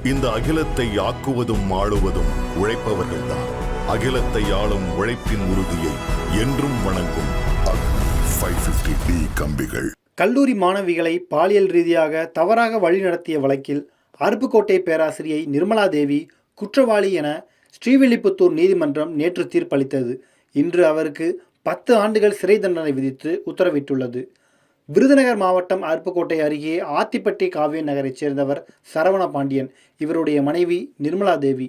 இந்த அகிலத்தை ஆக்குவதும் ஆளுவதும் உழைப்பவர்கள்தான். அகிலத்தை ஆளும் உழைப்பின் உறுதியை என்றும் வணங்கும் 550D கம்பிகள். கல்லூரி மாணவிகளை பாலியல் ரீதியாக தவறாக வழிநடத்திய வழக்கில் அருப்புக்கோட்டை பேராசிரியை நிர்மலா தேவி குற்றவாளி என ஸ்ரீவில்லிபுத்தூர் நீதிமன்றம் நேற்று தீர்ப்பளித்தது. இன்று அவருக்கு 10 ஆண்டுகள் சிறை தண்டனை விதித்து உத்தரவிட்டுள்ளது. விருதுநகர் மாவட்டம் அருப்புக்கோட்டை அருகே ஆத்திப்பட்டி காவிய நகரைச் சேர்ந்தவர் சரவண பாண்டியன். இவருடைய மனைவி நிர்மலா தேவி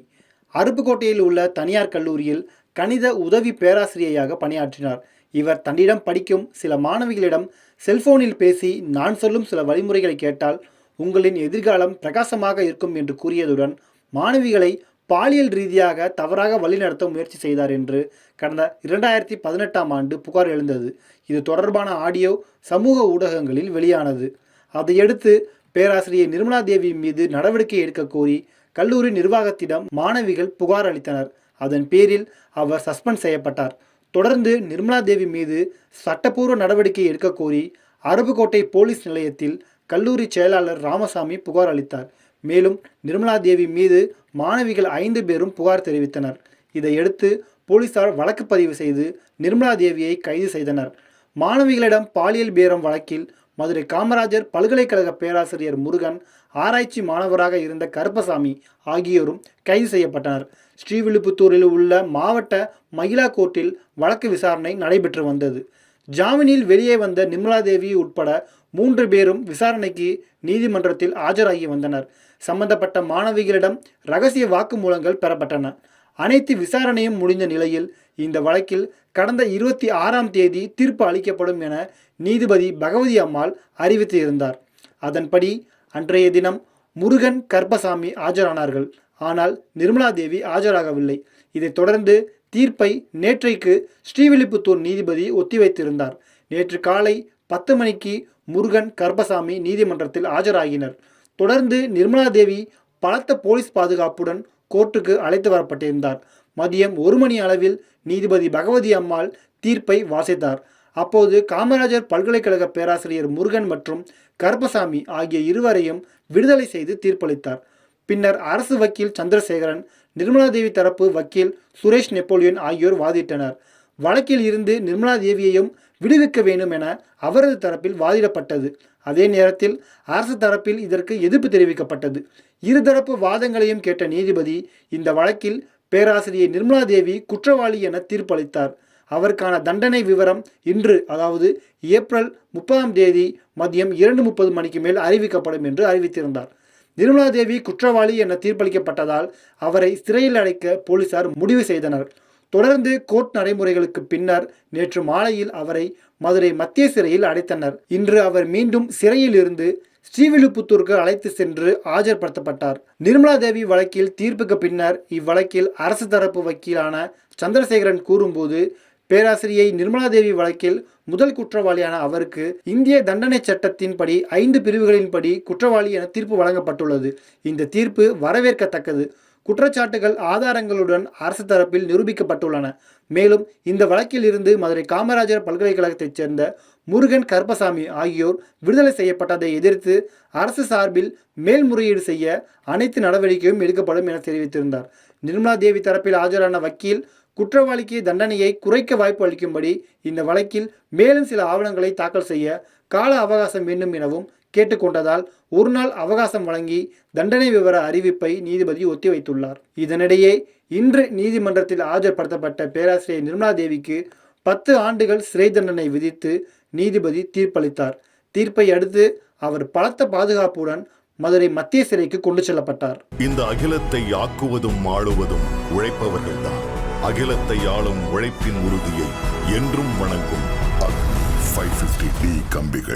அருப்புக்கோட்டையில் உள்ள தனியார் கல்லூரியில் கணித உதவி பேராசிரியையாக பணியாற்றினார். இவர் தன்னிடம் படிக்கும் சில மாணவிகளிடம் செல்போனில் பேசி நான் சொல்லும் சில வழிமுறைகளை கேட்டால் உங்களின் எதிர்காலம் பிரகாசமாக இருக்கும் என்று கூறியதுடன் மாணவிகளை பாலியல் ரீதியாக தவறாக வழிநடத்த முயற்சி செய்தார் என்று கடந்த 2018ஆம் ஆண்டு புகார் எழுந்தது. இது தொடர்பான ஆடியோ சமூக ஊடகங்களில் வெளியானது. அதையடுத்து பேராசிரியை நிர்மலா தேவி மீது நடவடிக்கை எடுக்க கோரி கல்லூரி நிர்வாகத்திடம் மாணவிகள் புகார் அளித்தனர். அதன் பேரில் அவர் சஸ்பெண்ட் செய்யப்பட்டார். தொடர்ந்து நிர்மலா தேவி மீது சட்டப்பூர்வ நடவடிக்கை எடுக்க கோரி அருப்புக்கோட்டை போலீஸ் நிலையத்தில் கல்லூரி செயலாளர் ராமசாமி புகார் அளித்தார். மேலும் நிர்மலா தேவி மீது மாணவிகள் 5 பேரும் புகார் தெரிவித்தனர். இதையடுத்து போலீசார் வழக்கு பதிவு செய்து நிர்மலா தேவியை கைது செய்தனர். மாணவிகளிடம் பாலியல் பேரம் வழக்கில் மதுரை காமராஜர் பல்கலைக்கழக பேராசிரியர் முருகன், ஆராய்ச்சி மாணவராக இருந்த கருப்பசாமி ஆகியோரும் கைது செய்யப்பட்டனர். ஸ்ரீவில்லிபுத்தூரில் உள்ள மாவட்ட மகிழா கோர்ட்டில் வழக்கு விசாரணை நடைபெற்று வந்தது. ஜாமீனில் வெளியே வந்த நிர்மலா தேவி உட்பட 3 பேரும் விசாரணைக்கு நீதிமன்றத்தில் ஆஜராகி வந்தனர். சம்பந்தப்பட்ட மாணவிகளிடம் ரகசிய வாக்குமூலங்கள் பெறப்பட்டன. அனைத்து விசாரணையும் முடிந்த நிலையில் இந்த வழக்கில் கடந்த 26ஆம் தேதி தீர்ப்பு அளிக்கப்படும் என நீதிபதி பகவதி அம்மாள் அறிவித்து இருந்தார். அதன்படி அன்றைய தினம் முருகன், கருப்பசாமி ஆஜரானார்கள். ஆனால் நிர்மலா தேவி ஆஜராகவில்லை. இதைத் தொடர்ந்து தீர்ப்பை நேற்றைக்கு ஸ்ரீவில்லிபுத்தூர் நீதிபதி ஒத்திவைத்திருந்தார். நேற்று காலை 10 மணிக்கு முருகன், கருப்பசாமி நீதிமன்றத்தில் ஆஜராகினர். தொடர்ந்து நிர்மலா தேவி பலத்த போலீஸ் பாதுகாப்புடன் கோர்ட்டுக்கு அழைத்து வரப்பட்டிருந்தார். மதியம் 1 மணி அளவில் நீதிபதி பகவதி அம்மாள் தீர்ப்பை வாசித்தார். அப்போது காமராஜர் பல்கலைக்கழக பேராசிரியர் முருகன் மற்றும் கருப்பசாமி ஆகிய இருவரையும் விடுதலை செய்து தீர்ப்பளித்தார். பின்னர் அரசு வக்கீல் சந்திரசேகரன், நிர்மலா தேவி தரப்பு வக்கீல் சுரேஷ் நெப்போலியன் ஆகியோர் வாதிட்டனர். வழக்கில் இருந்து நிர்மலா தேவியையும் விடுவிக்க வேண்டும் என அவரது தரப்பில் வாதிடப்பட்டது. அதே நேரத்தில் அரசு தரப்பில் இதற்கு எதிர்ப்பு தெரிவிக்கப்பட்டது. இருதரப்பு வாதங்களையும் கேட்ட நீதிபதி இந்த வழக்கில் பேராசிரியை நிர்மலா தேவி குற்றவாளி என தீர்ப்பளித்தார். அவருக்கான தண்டனை விவரம் இன்று, அதாவது ஏப்ரல் 30ஆம் தேதி மதியம் 2:30 மணிக்கு மேல் அறிவிக்கப்படும் என்று அறிவித்திருந்தார். நிர்மலா தேவி குற்றவாளி என தீர்ப்பளிக்கப்பட்டதால் அவரை சிறையில் அடைக்க போலீசார் முடிவு செய்தனர். தொடர்ந்து கோர்ட் நடைமுறைகளுக்கு பின்னர் நேற்று மாலையில் அவரை மதுரை மத்திய சிறையில் அடைத்தனர். இன்று அவர் மீண்டும் சிறையில் இருந்து ஸ்ரீவில்லிபுத்தூருக்கு அழைத்து சென்று ஆஜர்படுத்தப்பட்டார். நிர்மலா தேவி வழக்கில் தீர்ப்புக்கு பின்னர் இவ்வழக்கில் அரசு தரப்பு வக்கீலான சந்திரசேகரன் கூறும்போது, பேராசிரியை நிர்மலா தேவி வழக்கில் முதல் குற்றவாளியான அவருக்கு இந்திய தண்டனை சட்டத்தின்படி 5 பிரிவுகளின்படி குற்றவாளி என தீர்ப்பு வழங்கப்பட்டுள்ளது. இந்த தீர்ப்பு வரவேற்கத்தக்கது. குற்றச்சாட்டுகள் ஆதாரங்களுடன் அரசு தரப்பில் நிரூபிக்கப்பட்டுள்ளன. மேலும் இந்த வழக்கில் இருந்து மதுரை காமராஜர் பல்கலைக்கழகத்தைச் சேர்ந்த முருகன், கருப்பசாமி ஆகியோர் விடுதலை செய்யப்பட்டதை எதிர்த்து அரசு சார்பில் மேல்முறையீடு செய்ய அனைத்து நடவடிக்கையும் எடுக்கப்படும் என தெரிவித்திருந்தார். நிர்மலா தேவி தரப்பில் ஆஜரான வக்கீல் குற்றவாளிக்கு தண்டனையை குறைக்க வாய்ப்பு அளிக்கும்படி இந்த வழக்கில் மேலும் சில ஆவணங்களை தாக்கல் செய்ய கால அவகாசம் வேண்டும் எனவும் கேட்டுக்கொண்டதால் 1 நாள் அவகாசம் வழங்கி தண்டனை விவர அறிவிப்பை நீதிபதி ஒத்திவைத்துள்ளார். இதனிடையே இன்று நீதிமன்றத்தில் ஆஜர்படுத்தப்பட்ட பேராசிரியை நிர்மலா தேவிக்கு 10 ஆண்டுகள் சிறை தண்டனை விதித்து நீதிபதி தீர்ப்பளித்தார். தீர்ப்பை அடுத்து அவர் பலத்த பாதுகாப்புடன் மதுரை மத்திய சிறைக்கு கொண்டு செல்லப்பட்டார். இந்த அகிலத்தை ஆக்குவதும் ஆளுவதும் உழைப்பவர்கள்தான். அகிலத்தை ஆளும் உழைப்பின் உறுதியை என்றும் வணங்கும் 550D கம்பிகள்.